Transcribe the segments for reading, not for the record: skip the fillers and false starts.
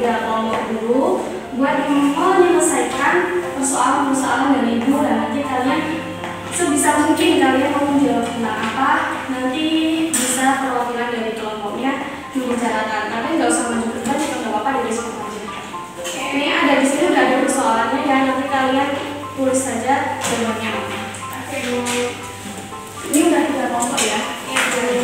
3 kelompok dulu buat menyelesaikan persoalan-persoalan dari ibu, dan nanti kalian sebisa mungkin kalian mau menjawab tentang apa, nanti bisa perwakilan dari kelompoknya membicarakan. Kalian nggak usah maju depan, juga nggak apa-apa, dari situ aja. Ini ada di sini udah ada persoalannya ya, nanti kalian tulis saja jawabannya apa. Oke Bu. Ini udah 3 kelompok ya. Iya Bu.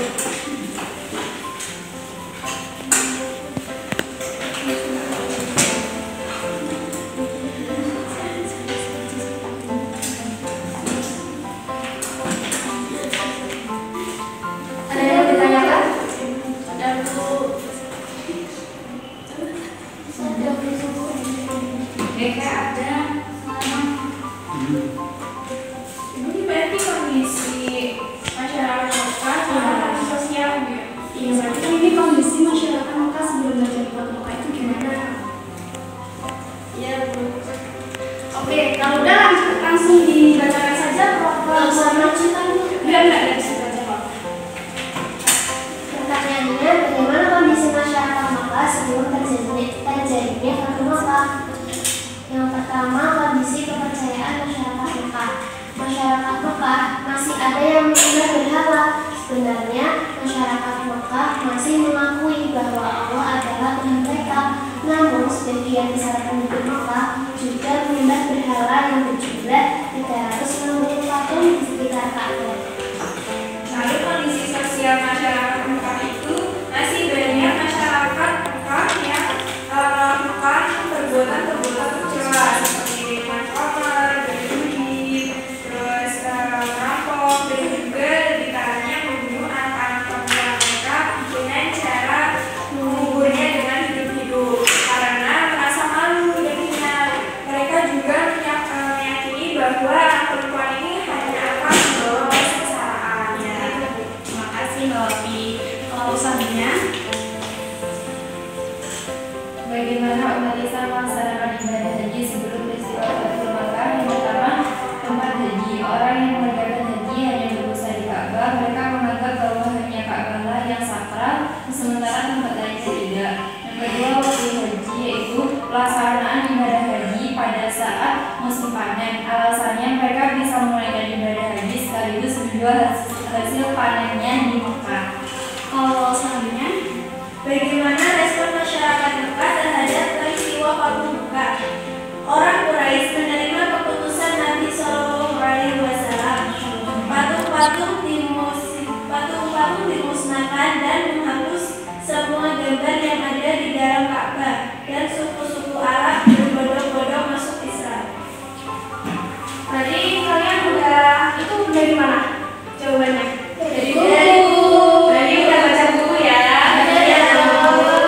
Ini berarti kondisi masyarakat Mekah dan sosial ya? Iya, berarti ini kondisi masyarakat Mekah sebelum belajar di kota Mekah itu gimana? Iya Bu. Oke, kalau udah langsung dibacakan saja proposal kita. Enggak dari situ aja Pak. Pertanyaannya, bagaimana kondisi masyarakat Mekah sebelum terjadinya Fatu Mekah? Yang pertama, kondisi kepercayaan masyarakat Mekah. Masyarakat Mekah masih ada yang menyembah berhala. Sebenarnya, masyarakat Mekah masih mengakui bahwa Allah adalah Tuhan mereka. Namun, sebagian besar penduduk Mekah juga menyembah berhala yang berjumlah 360 patung di sekitar Ka'bah. Lalu kondisi sosial masyarakat Mekah itu masih banyak masyarakat Mekah yang melakukan perbuatan-perbuatan tercela seperti main berjudi, terus merampok, dan juga diantaranya membunuh anak-anak perempuan mereka dengan cara menguburnya dengan hidup-hidup karena merasa malu dan hina. Mereka juga meyakini bahwa anak perempuan ini hanya akan membawa kesengsaraan. Terima kasih Mbak Opi. Kalau selanjutnya, bagaimana umat Islam melaksanakan ibadah haji sebelum peristiwa Fathul Makkah? Yang pertama, tempat haji. Orang yang mengerjakan haji hanya berusaha di Ka'bah. Mereka menganggap bahwa hanya Ka'bah lah yang sakral, sementara tempat lainnya tidak. Yang kedua, waktu haji, yaitu pelaksanaan ibadah haji pada saat musim panen. Alasannya mereka bisa menunaikan ibadah haji sekaligus menjual hasil panennya di Mekah. kalau selanjutnya, Bagaimana respon masyarakat Mekah terhadap peristiwa Fathul Mekah? Orang Quraisy menerima keputusan Nabi Shallallahu Alaihi Wasallam. Patung-patung dimusnahkan dan menghapus semua gambar yang ada di dalam Ka'bah, dan suku-suku Arab berbondong-bondong masuk Islam. tadi kalian udah itu dari mana jawabannya? Dari buku. Berarti udah baca buku ya? Iya.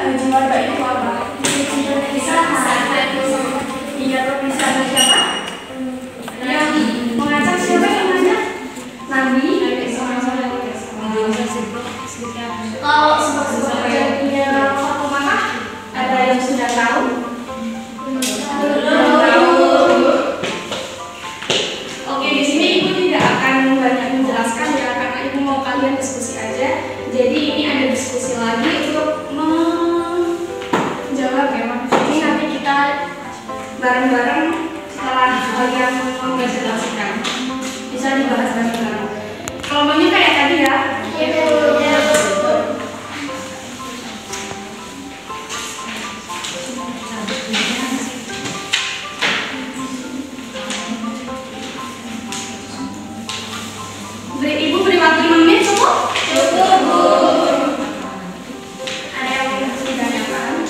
haji warga itu apa? Iya, perpisahan siapa? Yang mengajak siapa yang mengajak? Nabi. Kalau sebab-sebab terjadinya Fatu Makkah, ada yang sudah tahu? Oke, di sini ibu tidak akan banyak menjelaskan ya, karena ibu mau kalian diskusi aja. Jadi ini ada diskusi lagi untuk menjawab ya. Ini nanti kita bareng-bareng setelah kalian menjelaskan. Bisa dibahas bareng-bareng. Kelompoknya kayak tadi ya. Ibu beri waktu 5 menit cukup? Cukup, Bu. Ada yang mau ditanyakan?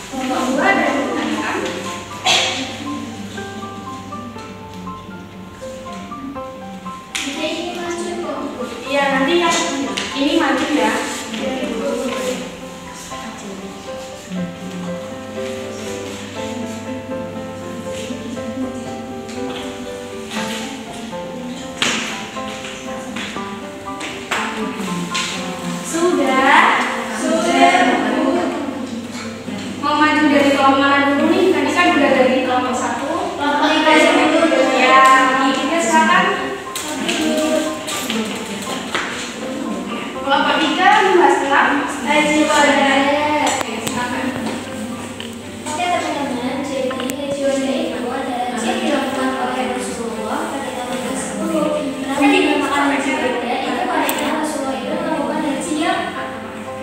Kelompok 2 ada yang mau ditanyakan? Iya, nanti yang ini maju ya. Sudah. Mau maju dari kelompok mana dulu nih? Tadi kan udah dari kelompok 1. Kelompok 3 dulu. Ya, kita sekarang kelompok 3 membahas tentang haji wada. Oke teman-teman, jadi haji wada itu adalah haji yang dilakukan oleh Rasulullah pada tahun ke-10. Kenapa dinamakan haji wada? Itu karena Rasulullah itu melakukan haji yang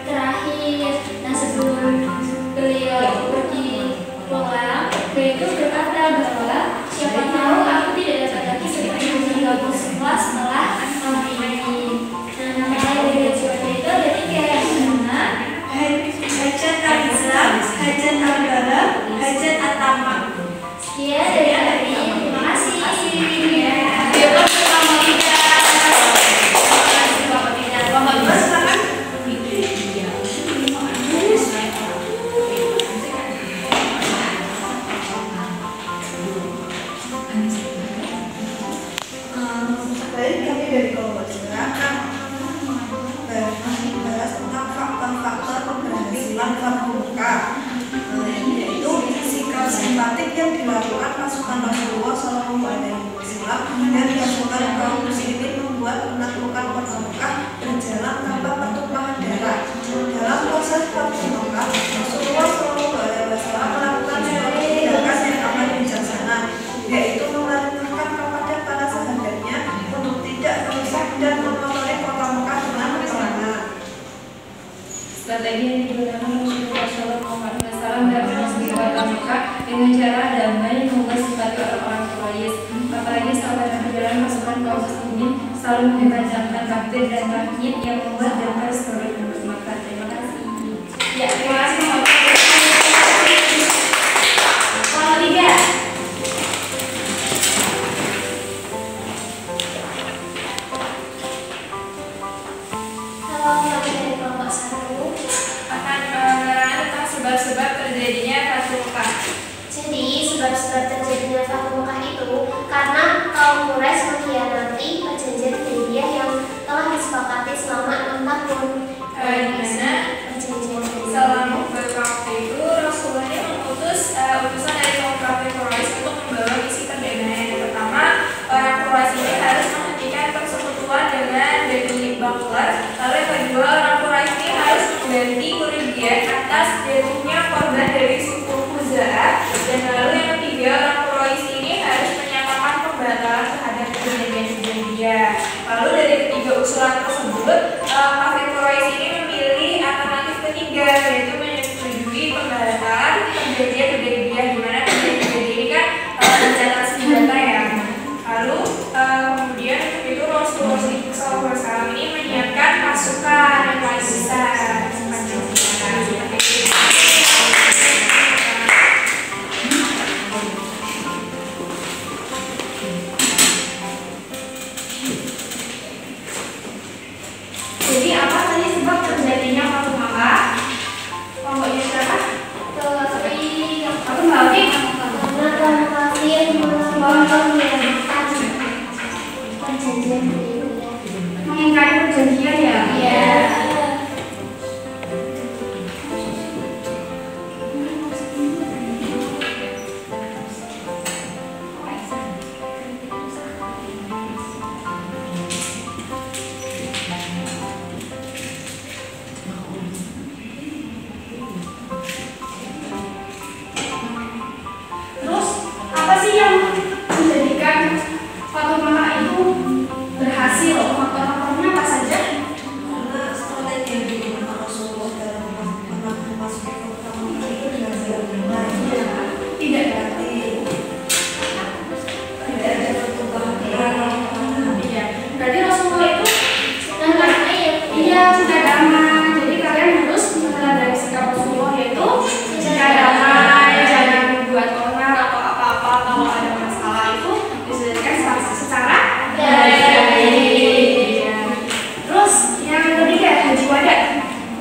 terakhir. Nah, sebelum beliau pergi pulang, beliau itu berkata bahwa siapa tahu aku tidak dapat lagi seperti haji gabung setelah tahun ini. Nah, namanya dari haji wada itu ada 3 yang pertama Hajat al-Islam, hajat al-Balagh, hajat at-Tamam. sekian dari kami. Terima kasih. Kelompok 3. Kelompok 2 silakan. Baik, kami dari kelompok 2 akan membahas tentang faktor-faktor keberhasilan Fatu Makkah, yaitu sikap simpatik yang dilakukan pasukan Rasulullah SAW dan pasukan kaum muslimin membuat penaklukan Kota Makkah berjalan tanpa pertumpahan darah. Dalam proses Fatu Makkah, Rasulullah SAW melakukan suatu tindakan yang amat bijaksana, yaitu memerintahkan kepada para sahabatnya untuk tidak merusak dan mengotori Kota Makkah dengan peperangan. Strategi yang digunakan Rasulullah SAW dalam memasuki Kota Makkah dengan cara damai membuat simpati orang-orang Quraisy. Apalagi saat dalam perjalanan pasukan kaum muslimin selalu mengencangkan takbir dan tahmid yang membuat damai seluruh penduduk Makkah. Terima kasih. Ya, terima kasih kelompok 3. Halo, kami dari kelompok 1. Akan menerangkan tentang sebab-sebab terjadinya Fatu Makkah. Jadi, sebab-sebab terjadinya Fatu Makkah itu karena kaum Quraisy mengkhianati perjanjian Hudaybiyah yang telah disepakati selama 6 tahun. Di mana Perjanjian selama Hudaybiyah. beberapa waktu itu Rasulullah ini mengutus utusan dari kaum kafir Quraisy untuk membawa misi perdamaian. Yang pertama, orang Quraisy ini harus menghentikan persekutuan dengan Bani Bakr. Lalu yang kedua, orang Quraisy ini harus mengganti kerugian atas jatuhnya korban dari suku Khuza'ah. Dan lalu yang ketiga, orang Quraisy ini harus menyatakan pembatalan terhadap perjanjian Hudaybiyah. Lalu dari ketiga usulan tersebut, kafir Quraisy ini memilih alternatif ketiga, yaitu menyetujui pembatalan perjanjian Hudaybiyah, di mana perjanjian Hudaybiyah ini kan rencana senjata ya. Lalu kemudian untuk itu Rasulullah SAW ini menyiapkan pasukan yang paling bisa Pancasila seperti itu. Jadi apa tadi sebab terjadinya Fatu Makkah? Pokoknya siapa? Aku nggak ngerti. Karena kaum kafir mengingkari perjanjian Hudaybiyah. Mengingkari perjanjian ya? Iya. Terus apa sih yang menjadikan Fatu Makkah itu berhasil? Faktor-faktornya apa saja? Karena strategi yang digunakan Rasulullah dalam memasuki kota Mekah itu dengan jalan yang baik. Tidak. Berarti tidak ada pertumpahan darah. Iya. Berarti Rasulullah itu Sudah damai ya. iya sudah damai. Jadi kalian harus meneladani sikap Rasulullah yaitu sudah damai, jangan membuat onar atau apa-apa. Kalau ada masalah itu diselesaikan secara baik. Iya. Terus yang ketiga haji wada.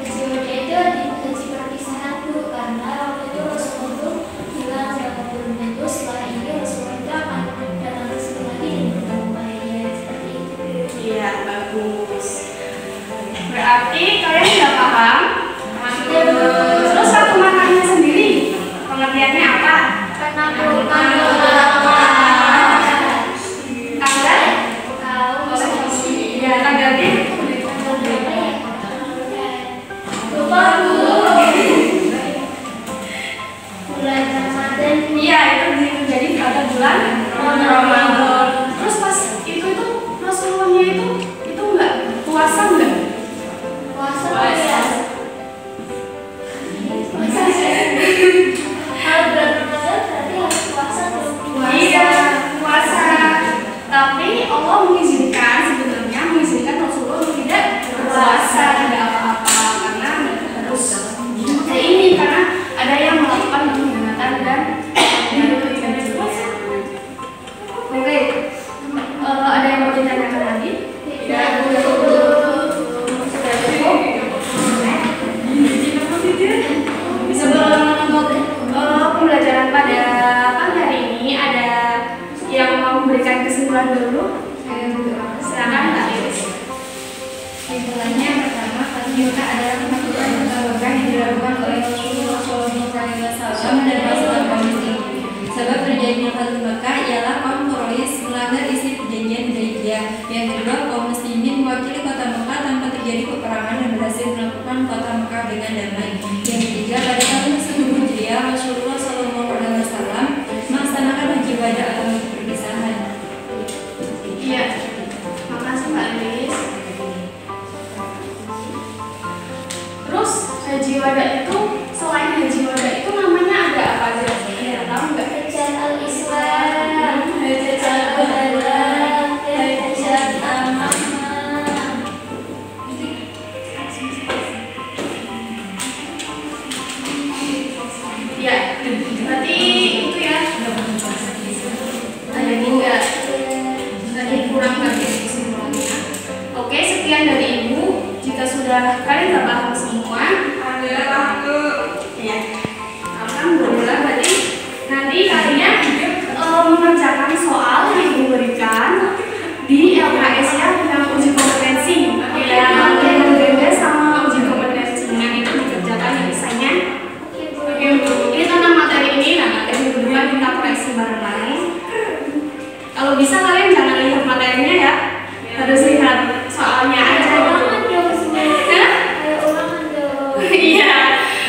Haji wada itu haji perpisahan Bu, karena waktu itu Rasulullah itu bilang bakal turun itu setelah ini Rasulullah itu akan datang ke sini lagi dan bertemu Maria seperti itu. Iya bagus. Berarti kalian sudah paham? Terus Fatu Makkahnya sendiri pengertiannya apa? Karena Tanggal? Iya tanggal di? lupa Bu. Bulan Ramadan. Iya itu terjadi pada bulan Ramadan. Terus pas itu Rasulullahnya itu nggak puasa nggak? Puasa Puasa. ya. Kalau bulan Ramadan berarti harus puasa tuh. Iya puasa. Tapi Allah mengizinkan sebenarnya Rasulullah untuk tidak puasa tidak apa-apa karena harus ini karena ada yang melakukan pengkhianatan dan itu tidak puasa. Oke, ada yang mau ditanyakan lagi? Tidak. Sudah cukup. Sebelum menutup pembelajaran pada pagi hari ini ada yang mau memberikan kesimpulan dulu? Silakan Kak Iris. Kesimpulannya pertama, Fatu Makkah adalah kemakmuran berkah yang dilakukan oleh Rasulullah SAW dan pasukan kaum muslimin. Sebab terjadinya Fatu Makkah ialah kaum Quraisy melanggar isi perjanjian Hudaybiyah. Yang kedua, kaum muslimin mewakili kota Mekah tanpa terjadi peperangan dan berhasil melakukan kota Mekah dengan damai. Yang ketiga, pada tahun 10 Hijriah Rasulullah SAW melaksanakan haji wada atau haji perpisahan. Iya. Makasih Mbak Iris. Terus haji wada itu selain haji wada itu namanya ada apa aja? Tahu nggak? Hajat al-Islam, Hajat al-Balam, Hajat al-Ammah. Ya, berarti itu ya. Ada juga. Tadi kurang lagi kesimpulannya. Oke, sekian dari Ibu. Jika sudah kalian sudah paham semua, Alhamdulillah paham Bu. ya. Alhamdulillah berarti nanti kalian mengerjakan soal yang diberikan di LKS ya yang uji kompetensi. Yang berbeda sama uji kompetensinya itu dikerjakan yang misalnya. Oke, ini tentang materi ini, nah materi kedua kita koreksi bareng-bareng. Kalau bisa kalian jangan lihat materinya ya, harus lihat soalnya aja gitu. Ulangan dong semuanya. Hah? Ayo ulangan dong. Iya,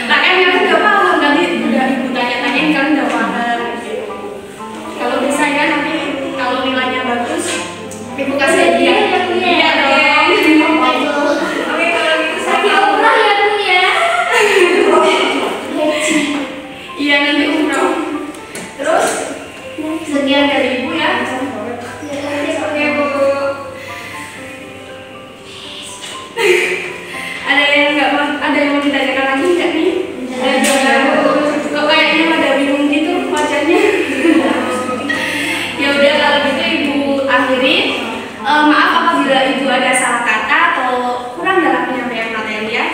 nah kan yang udah paham tadi udah Ibu tanya-tanyain kan udah paham gitu. Kalau bisa ya nanti kalau nilainya bagus, Ibu kasih hadiah. Iya dong. Oke kalau gitu saya Tapi umrah ya Bu ya. Iya nanti umroh. Terus sekian dari Ibu ya. Oke Bu. Ada yang akhiri. Maaf apabila ibu ada salah kata atau kurang dalam penyampaian materi ya.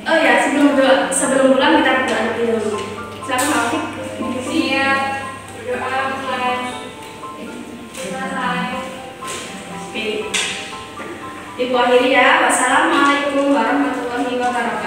Oh ya, sebelum pulang kita berdoa lebih dulu. Silakan Alfik. Siap. Berdoa mulai. Selesai. Oke. Ibu akhiri ya. Wassalamualaikum warahmatullahi wabarakatuh.